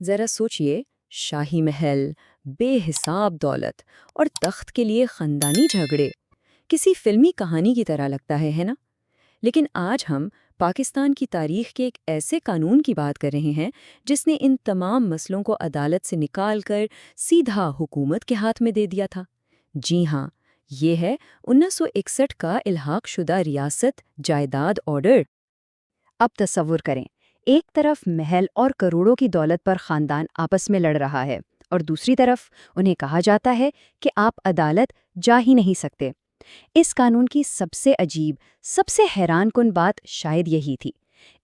ذرا سوچئے، شاہی محل، بے حساب دولت اور تخت کے لیے خاندانی جھگڑے کسی فلمی کہانی کی طرح لگتا ہے نا؟ لیکن آج ہم پاکستان کی تاریخ کے ایک ایسے قانون کی بات کر رہے ہیں جس نے ان تمام مسئلوں کو عدالت سے نکال کر سیدھا حکومت کے ہاتھ میں دے دیا تھا۔ جی ہاں، یہ ہے 1961 کا الحاق شدہ ریاست جائیداد آرڈر۔ اب تصور کریں، ایک طرف محل اور کروڑوں کی دولت پر خاندان آپس میں لڑ رہا ہے اور دوسری طرف انہیں کہا جاتا ہے کہ آپ عدالت جا ہی نہیں سکتے۔ اس قانون کی سب سے عجیب، سب سے حیران کن بات شاید یہی تھی۔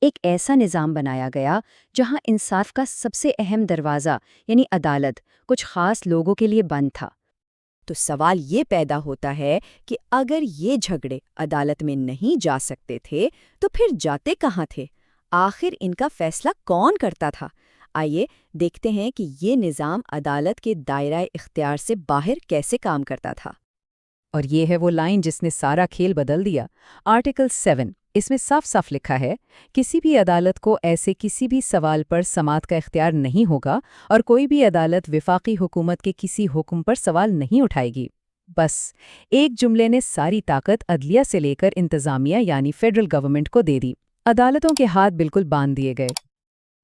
ایک ایسا نظام بنایا گیا جہاں انصاف کا سب سے اہم دروازہ یعنی عدالت کچھ خاص لوگوں کے لیے بند تھا۔ تو سوال یہ پیدا ہوتا ہے کہ اگر یہ جھگڑے عدالت میں نہیں جا سکتے تھے تو پھر جاتے کہاں تھے؟ آخر ان کا فیصلہ کون کرتا تھا؟ آئیے دیکھتے ہیں کہ یہ نظام عدالت کے دائرہ اختیار سے باہر کیسے کام کرتا تھا۔ اور یہ ہے وہ لائن جس نے سارا کھیل بدل دیا۔ آرٹیکل 7 اس میں صاف صاف لکھا ہے، کسی بھی عدالت کو ایسے کسی بھی سوال پر سماعت کا اختیار نہیں ہوگا اور کوئی بھی عدالت وفاقی حکومت کے کسی حکم پر سوال نہیں اٹھائے گی۔ بس ایک جملے نے ساری طاقت عدلیہ سے لے کر انتظامیہ یعنی فیڈرل گورنمنٹ کو دے دی۔ عدالتوں کے ہاتھ بالکل باندھ دیے گئے۔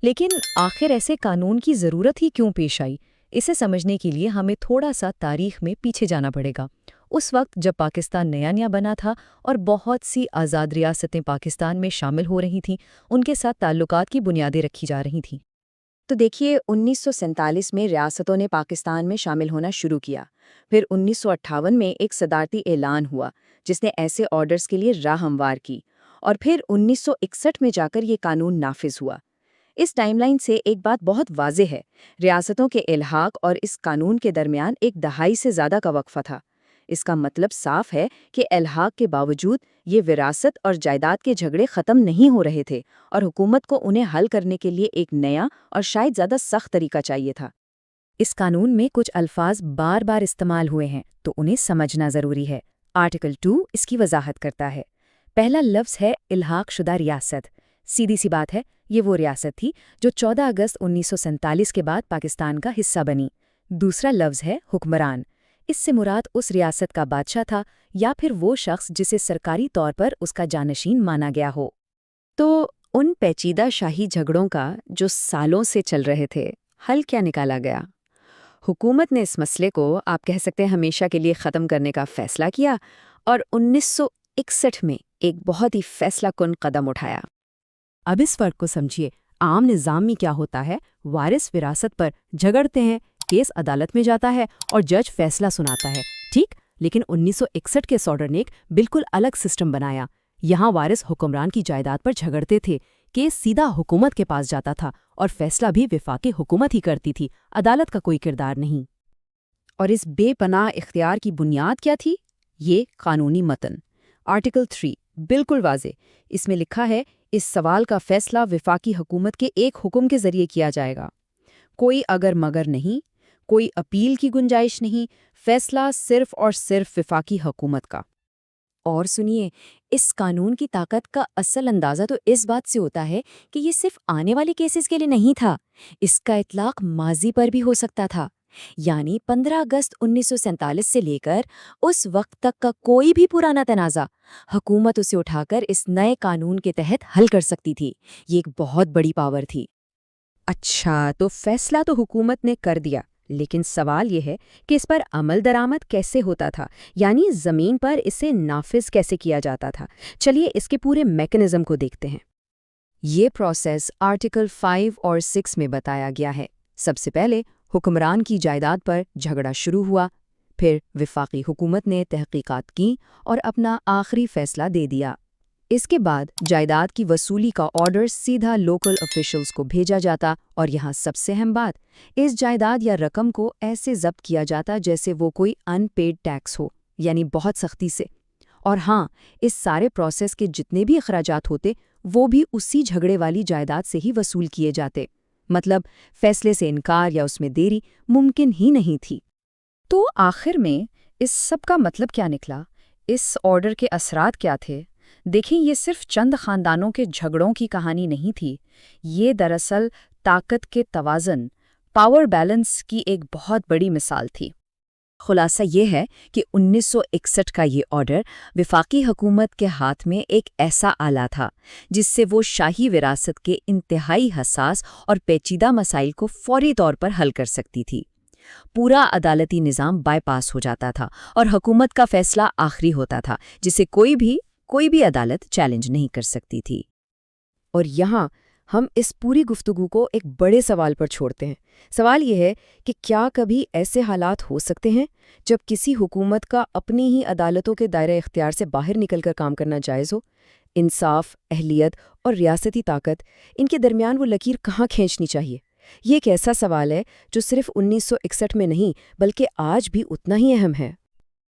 لیکن آخر ایسے قانون کی ضرورت ہی کیوں پیش آئی؟ اسے سمجھنے کے لیے ہمیں تھوڑا سا تاریخ میں پیچھے جانا پڑے گا۔ اس وقت جب پاکستان نیا بنا تھا اور بہت سی آزاد ریاستیں پاکستان میں شامل ہو رہی تھیں، ان کے ساتھ تعلقات کی بنیادیں رکھی جا رہی تھیں۔ تو دیکھیے، 1947 میں ریاستوں نے پاکستان میں شامل ہونا شروع کیا۔ پھر 1958 میں ایک صدارتی اعلان ہوا جس نے ایسے آرڈرز کے لیے راہ ہموار کی، اور پھر 1961 میں جا کر یہ قانون نافذ ہوا۔ اس ٹائم لائن سے ایک بات بہت واضح ہے، ریاستوں کے الحاق اور اس قانون کے درمیان ایک دہائی سے زیادہ کا وقفہ تھا۔ اس کا مطلب صاف ہے کہ الحاق کے باوجود یہ وراثت اور جائیداد کے جھگڑے ختم نہیں ہو رہے تھے، اور حکومت کو انہیں حل کرنے کے لیے ایک نیا اور شاید زیادہ سخت طریقہ چاہیے تھا۔ اس قانون میں کچھ الفاظ بار بار استعمال ہوئے ہیں تو انہیں سمجھنا ضروری ہے۔ آرٹیکل 2 اس کی وضاحت کرتا ہے۔ پہلا لفظ ہے الحاق شدہ ریاست۔ سیدھی سی بات ہے، یہ وہ ریاست تھی جو 14 اگست 1947 کے بعد پاکستان کا حصہ بنی۔ دوسرا لفظ ہے حکمران۔ اس سے مراد اس ریاست کا بادشاہ تھا یا پھر وہ شخص جسے سرکاری طور پر اس کا جانشین مانا گیا ہو۔ تو ان پیچیدہ شاہی جھگڑوں کا جو سالوں سے چل رہے تھے، حل کیا نکالا گیا؟ حکومت نے اس مسئلے کو آپ کہہ سکتے ہیں ہمیشہ کے لیے ختم کرنے کا فیصلہ کیا اور 1961 میں ایک بہت ہی فیصلہ کن قدم اٹھایا۔ اب اس فرق کو سمجھیے۔ عام نظام میں کیا ہوتا ہے، وارث وراثت پر جھگڑتے ہیں، کیس عدالت میں جاتا ہے اور جج فیصلہ سناتا ہے، ٹھیک؟ لیکن 1961 کے اس آرڈر نے ایک بالکل الگ سسٹم بنایا۔ یہاں وارث حکمران کی جائیداد پر جھگڑتے تھے، کیس سیدھا حکومت کے پاس جاتا تھا اور فیصلہ بھی وفاقی حکومت ہی کرتی تھی، عدالت کا کوئی کردار نہیں۔ اور اس بے پناہ اختیار کی بنیاد کیا تھی؟ یہ قانونی متن آرٹیکل 3 بالکل واضح۔ اس میں لکھا ہے، اس سوال کا فیصلہ وفاقی حکومت کے ایک حکم کے ذریعے کیا جائے گا۔ کوئی اگر مگر نہیں، کوئی اپیل کی گنجائش نہیں، فیصلہ صرف اور صرف وفاقی حکومت کا۔ اور سنیے، اس قانون کی طاقت کا اصل اندازہ تو اس بات سے ہوتا ہے کہ یہ صرف آنے والے کیسز کے لیے نہیں تھا، اس کا اطلاق ماضی پر بھی ہو سکتا تھا۔ یعنی 15 اگست 1947 سے لے کر اس وقت تک کا کوئی بھی پرانا تنازع حکومت اسے اٹھا کر اس نئے قانون کے تحت حل کر سکتی تھی۔ یہ ایک بہت بڑی پاور تھی۔ اچھا، تو فیصلہ تو حکومت نے کر دیا، لیکن سوال یہ ہے کہ اس پر عمل درآمد کیسے ہوتا تھا، یعنی زمین پر اسے نافذ کیسے کیا جاتا تھا۔ چلیے اس کے پورے میکانزم کو دیکھتے ہیں۔ یہ پروسیس آرٹیکل 5 اور 6 میں بتایا گیا ہے۔ سب سے پہلے حکمران کی جائیداد پر جھگڑا شروع ہوا، پھر وفاقی حکومت نے تحقیقات کی اور اپنا آخری فیصلہ دے دیا۔ اس کے بعد جائیداد کی وصولی کا آرڈر سیدھا لوکل آفیشلز کو بھیجا جاتا، اور یہاں سب سے اہم بات، اس جائیداد یا رقم کو ایسے ضبط کیا جاتا جیسے وہ کوئی ان پیڈ ٹیکس ہو، یعنی بہت سختی سے۔ اور ہاں، اس سارے پروسیس کے جتنے بھی اخراجات ہوتے وہ بھی اسی جھگڑے والی جائیداد سے ہی وصول کیے جاتے۔ مطلب فیصلے سے انکار یا اس میں دیری ممکن ہی نہیں تھی۔ تو آخر میں اس سب کا مطلب کیا نکلا؟ اس آرڈر کے اثرات کیا تھے؟ دیکھیں، یہ صرف چند خاندانوں کے جھگڑوں کی کہانی نہیں تھی، یہ دراصل طاقت کے توازن، پاور بیلنس کی ایک بہت بڑی مثال تھی۔ خلاصہ یہ ہے کہ 1961 کا یہ آرڈر وفاقی حکومت کے ہاتھ میں ایک ایسا آلہ تھا جس سے وہ شاہی وراثت کے انتہائی حساس اور پیچیدہ مسائل کو فوری طور پر حل کر سکتی تھی۔ پورا عدالتی نظام بائی پاس ہو جاتا تھا اور حکومت کا فیصلہ آخری ہوتا تھا جسے کوئی بھی عدالت چیلنج نہیں کر سکتی تھی۔ اور یہاں ہم اس پوری گفتگو کو ایک بڑے سوال پر چھوڑتے ہیں۔ سوال یہ ہے کہ کیا کبھی ایسے حالات ہو سکتے ہیں جب کسی حکومت کا اپنی ہی عدالتوں کے دائرہ اختیار سے باہر نکل کر کام کرنا جائز ہو؟ انصاف، اہلیت اور ریاستی طاقت، ان کے درمیان وہ لکیر کہاں کھینچنی چاہیے؟ یہ ایک ایسا سوال ہے جو صرف 1961 میں نہیں بلکہ آج بھی اتنا ہی اہم ہے۔